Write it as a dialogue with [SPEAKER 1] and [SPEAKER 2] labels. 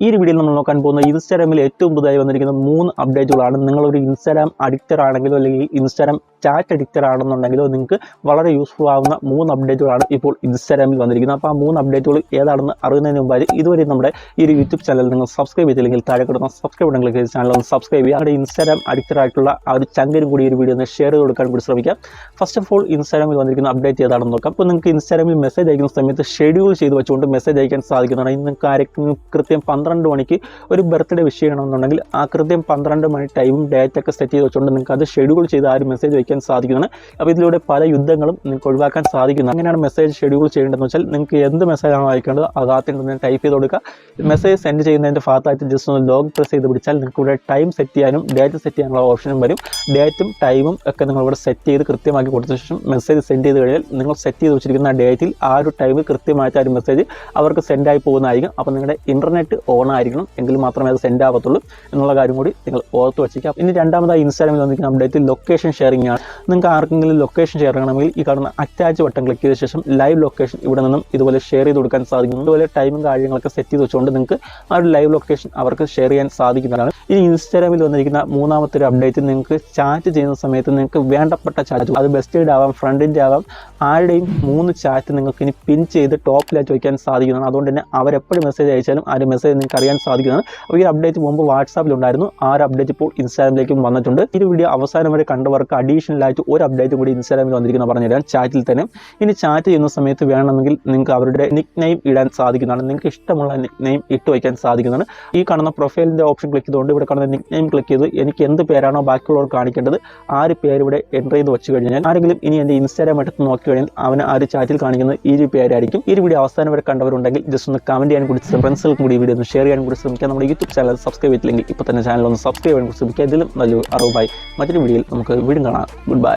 [SPEAKER 1] ഈ ഒരു വീഡിയോയിൽ നമ്മൾ നോക്കാൻ പോകുന്ന ഇൻസ്റ്റാഗ്രാമിൽ ഏറ്റവും പുതുതായി വന്നിരിക്കുന്ന 3 അപ്ഡേറ്റുകളാണ്. നിങ്ങളൊരു ഇൻസ്റ്റാഗ്രാം അഡിക്റ്റർ ആണെങ്കിലോ അല്ലെങ്കിൽ ഇൻസ്റ്റാഗ്രാം ചാറ്റ് അഡിക്റ്റർ ആണെന്നുണ്ടെങ്കിലോ നിങ്ങൾക്ക് വളരെ യൂസ്ഫുൾ ആവുന്ന 3 അപ്ഡേറ്റുകളാണ് ഇപ്പോൾ ഇൻസ്റ്റാഗ്രാമിൽ വന്നിരിക്കുന്നത്. അപ്പോൾ ആ 3 അപ്ഡേറ്റുകൾ ഏതാണെന്ന് അറിയുന്നതിന് മുമ്പായി ഇതുവരെ നമ്മുടെ ഈ ഒരു യൂട്യൂബ് ചാനൽ നിങ്ങൾ സബ്സ്ക്രൈബ് ചെയ്തില്ലെങ്കിൽ താഴെ കിടന്ന സബ്സ്ക്രൈബ് ബട്ടൺ ക്ലിക്ക് ചെയ്ത് ചാനൽ ഒന്ന് സബ്സ്ക്രൈബ് ചെയ്യുക. അവിടെ ഇൻസ്റ്റാഗ്രാം അഡിക്റ്റർ ആയിട്ടുള്ള ആ ഒരു ചങ്കരും കൂടി ഒരു വീഡിയോ ഒന്ന് ഷെയർ ചെയ്ത് കൊടുക്കാൻ കൂടി ശ്രമിക്കാം. ഫസ്റ്റ് ഓഫ് ഓൾ ഇൻസ്റ്റാഗ്രാമിൽ വന്നിരിക്കുന്ന അപ്ഡേറ്റ് ഏതാണെന്ന് നോക്കാം. അപ്പോൾ നിങ്ങൾക്ക് ഇൻസ്റ്റാഗ്രാമിൽ മെസ്സേജ് അയക്കുന്ന സമയത്ത് ഷെഡ്യൂൾ ചെയ്ത് വെച്ചുകൊണ്ട് മെസ്സേജ് അയക്കാൻ സാധിക്കുന്നതാണ്. ഇന്ന് ആരെങ്കിലും കൃത്യം 12 മണിക്ക് ഒരു ബർത്ത്ഡേ വിഷ് ചെയ്യണമെന്നുണ്ടെങ്കിൽ ആ കൃത്യം 12 മണി ടൈമും ഡേറ്റ് ഒക്കെ സെറ്റ് ചെയ്ത് വെച്ചുകൊണ്ട് നിങ്ങൾക്ക് അത് ഷെഡ്യൂൾ ചെയ്ത് ആ ഒരു മെസ്സേജ് വയ്ക്കാൻ സാധിക്കുന്നതാണ്. അപ്പോൾ ഇതിലൂടെ പല യുദ്ധങ്ങളും നിങ്ങൾക്ക് ഒഴിവാക്കാൻ സാധിക്കുന്നത്. അങ്ങനെയാണ് മെസ്സേജ് ഷെഡ്യൂൾ ചെയ്യേണ്ടതെന്ന് വെച്ചാൽ നിങ്ങൾക്ക് എന്ത് മെസ്സേജാണോ അയക്കേണ്ടത് അതാദ്യം തന്നെ ടൈപ്പ് ചെയ്ത് കൊടുക്കുക. മെസ്സേജ് സെൻഡ് ചെയ്യുന്നതിൻ്റെ ഭാഗത്തായിട്ട് ജസ്റ്റ് ഒന്ന് ലോഗ് പ്രസ് ചെയ്ത് പിടിച്ചാൽ നിങ്ങൾക്ക് ഇവിടെ ടൈം സെറ്റ് ചെയ്യാനും ഡേറ്റ് സെറ്റ് ചെയ്യാനുള്ള ഓപ്ഷനും വരും. ഡേറ്റും ടൈമും ഒക്കെ നിങ്ങളിവിടെ സെറ്റ് ചെയ്ത് കൃത്യമാക്കി കൊടുത്ത ശേഷം മെസ്സേജ് സെൻഡ് ചെയ്ത് കഴിഞ്ഞാൽ നിങ്ങൾ സെറ്റ് ചെയ്ത് വെച്ചിരിക്കുന്ന ഡേറ്റിൽ ആ ഒരു ടൈമിൽ കൃത്യമായിട്ട് ആ ഒരു മെസ്സേജ് അവർക്ക് സെൻഡായി പോകുന്നതായിരിക്കും. അപ്പോൾ നിങ്ങളുടെ ഇൻ്റർനെറ്റ് ഓൺ ആയിരിക്കണം, എങ്കിൽ മാത്രമേ അത് സെൻഡ് ആവത്തുള്ളൂ എന്നുള്ള കാര്യം കൂടി നിങ്ങൾ ഓർത്ത് വെച്ചിരിക്കുക. ഇനി രണ്ടാമതായി ഇൻസ്റ്റാഗ്രാമിൽ വന്നിരിക്കുന്ന അപ്ഡേറ്റ് ലൊക്കേഷൻ ഷെയറിംഗ് ആണ്. നിങ്ങൾക്ക് ആർക്കെങ്കിലും ലൊക്കേഷൻ ഷെയർ ചെയ്യണമെങ്കിൽ ഈ കാണുന്ന അറ്റാച്ച് ബട്ടൺ ക്ലിക്ക് ചെയ്ത ശേഷം ലൈവ് ലൊക്കേഷൻ ഇവിടെ നിന്നും ഇതുപോലെ ഷെയർ ചെയ്ത് കൊടുക്കാൻ സാധിക്കുന്നു. ഇതുപോലെ ടൈമും കാര്യങ്ങളൊക്കെ സെറ്റ് ചെയ്ത് വെച്ചുകൊണ്ട് നിങ്ങൾക്ക് ആ ഒരു ലൈവ് ലൊക്കേഷൻ അവർക്ക് ഷെയർ ചെയ്യാൻ സാധിക്കുന്നതാണ്. ഇനി ഇൻസ്റ്റാഗ്രാമിൽ വന്നിരിക്കുന്ന മൂന്നാമത്തെ ഒരു അപ്ഡേറ്റ്, നിങ്ങൾക്ക് ചാറ്റ് ചെയ്യുന്ന സമയത്ത് നിങ്ങൾക്ക് വേണ്ടപ്പെട്ട ചാറ്റ്, അത് ബെസ്റ്റേഡ് ആവാം ഫ്രണ്ടിൻ്റെ ആവാം, ആരുടെയും 3 ചാറ്റ് നിങ്ങൾക്ക് ഇനി പിൻ ചെയ്ത് ടോപ്പിലായിട്ട് വയ്ക്കാൻ സാധിക്കുന്നതാണ്. അതുകൊണ്ട് തന്നെ അവരെപ്പോഴും മെസ്സേജ് അയച്ചാലും ആ ഒരു മെസ്സേജ് നിങ്ങൾക്ക് അറിയാൻ സാധിക്കുന്നതാണ്. അപ്പോൾ ഈ അപ്ഡേറ്റ് മുമ്പ് വാട്സാപ്പിലുണ്ടായിരുന്നു, ആ ഒരു അപ്ഡേറ്റ് ഇപ്പോൾ ഇൻസ്റ്റാഗ്രാമിലേക്കും വന്നിട്ടുണ്ട്. ഈ വീഡിയോ അവസാനം വരെ കണ്ടവർക്ക് അഡീഷണൽ ആയിട്ട് ഒരു അപ്ഡേറ്റ് കൂടി ഇൻസ്റ്റാഗ്രാമിൽ വന്നിരിക്കുന്ന പറഞ്ഞുതരാം, ചാറ്റിൽ തന്നെ. ഇനി ചാറ്റ് ചെയ്യുന്ന സമയത്ത് വേണമെങ്കിൽ നിങ്ങൾക്ക് അവരുടെ നിക് നെയിം ഇടാൻ സാധിക്കുന്നതാണ്. നിങ്ങൾക്ക് ഇഷ്ടമുള്ള നിക് നെയിം ഇട്ട് വയ്ക്കാൻ സാധിക്കുന്നതാണ്. ഈ കാണുന്ന പ്രൊഫൈലിൻ്റെ ഓപ്ഷൻ ക്ലിക്ക് ചെയ്തുകൊണ്ട് ഇവിടെ കാണുന്ന നിക് നെയിം ക്ലിക്ക് ചെയ്ത് എനിക്ക് എന്ത് പേരാണോ ബാക്കിയുള്ളവർ കാണിക്കേണ്ടത് ആ ഒരു പേര് ഇവിടെ എൻ്റർ ചെയ്ത് വെച്ച് കഴിഞ്ഞാൽ ആരെങ്കിലും ഇനി എൻ്റെ ഇൻസ്റ്റാഗ്രാം എടുത്ത് നോക്കി കഴിഞ്ഞാൽ അവന് ആ ഒരു ചാറ്റിൽ കാണിക്കുന്നത് ഈ ഒരു പേരായിരിക്കും. ഈ വീഡിയോ അവസാനം വരെ കണ്ടവരുണ്ടെങ്കിൽ ജസ്റ്റ് ഒന്ന് കമൻറ്റ് ചെയ്യാൻ കൂടി ഫ്രണ്ട്സുകൾക്കും കൂടി വീഡിയോ ഒന്ന് ഷെയർ ചെയ്യാൻ കൂടി ശ്രമിക്കുക. നമ്മുടെ യൂട്യൂബ് ചാനൽ സബ്സ്ക്രൈബ് ചെയ്തില്ലെങ്കിൽ ഇപ്പോൾ തന്നെ ചാനൽ ഒന്ന് സബ്സ്ക്രൈബ് ചെയ്യാൻ കൂടി ശ്രമിക്കുക. ഇതിലും നല്ലൊരു അറിവായി മറ്റൊരു വീഡിയോയിൽ നമുക്ക് വീണ്ടും കാണാം. Good bye.